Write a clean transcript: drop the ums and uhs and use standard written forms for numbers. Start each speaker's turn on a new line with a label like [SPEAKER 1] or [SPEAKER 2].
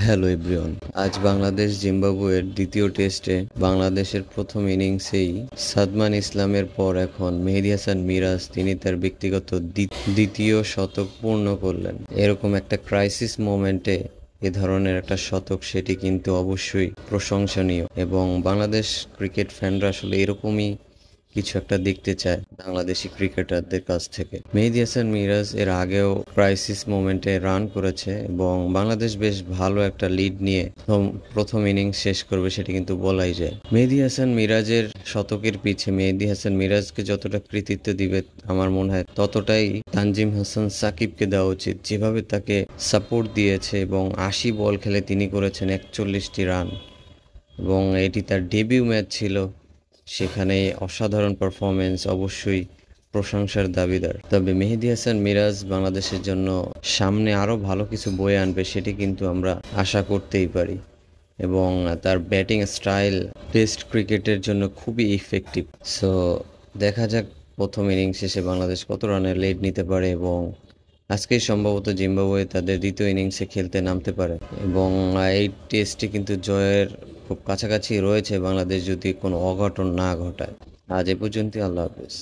[SPEAKER 1] Hello everyone. আজ বাংলাদেশ জিম্বাবুয়ের দ্বিতীয় টেস্টে বাংলাদেশের প্রথম ইনিংসেই সাদমান ইসলামের পর এখন মেহেদী হাসান মিরাজ তিনি তার ব্যক্তিগত দ্বিতীয় শতক পূর্ণ করলেন। এরকম একটা ক্রাইসিস মোমেন্টে এ ধরনের একটা শতক সেটি কিন্তু অবশ্যই প্রশংসনীয় এবং বাংলাদেশ ক্রিকেট ফ্যানরা আসলে এরকমই কিছু একটা দেখতে চায় বাংলাদেশি ক্রিকেটারদের কাছ থেকে। মেহেদী হাসান মিরাজ এর আগেও ক্রাইসিস মোমেন্টে রান করেছে এবং বাংলাদেশ বেশ ভালো একটা লিড নিয়ে প্রথম ইনিংস শেষ করবে সেটা কিন্তু বলাই যায়। মেহেদী হাসান মিরাজের শতকের পিছে মেহেদী হাসান মিরাজকে যতটা কৃতিত্ব দিবে আমার মনে হয় ততটাই তানজিম হাসান সাকিবকে দেওয়া উচিত। যেভাবে তাকে সাপোর্ট দিয়েছে এবং ৮০ বল খেলে তিনি করেছেন ৪১টি রান এবং এটি তার ডেবিউ ম্যাচ ছিল। সেখানে অসাধারণ পারফরমেন্স অবশ্যই প্রশংসার দাবিদার। তবে মেহেদী হাসান মিরাজ বাংলাদেশের জন্য সামনে আরও ভালো কিছু বয়ে আনবে সেটি কিন্তু আমরা আশা করতেই পারি এবং তার ব্যাটিং স্টাইল টেস্ট ক্রিকেটের জন্য খুবই ইফেক্টিভ। সো দেখা যাক প্রথম ইনিংস শেষে বাংলাদেশ কত রানের লিড নিতে পারে এবং আজকেই সম্ভবত জিম্বাবুয়ে তাদের দ্বিতীয় ইনিংসে খেলতে নামতে পারে এবং এই টেস্টটি কিন্তু জয়ের খুব কাছাকাছি রয়েছে বাংলাদেশ যদি কোনো অঘটন না ঘটায়। আজ এ পর্যন্তই। আল্লাহ হাফেজ।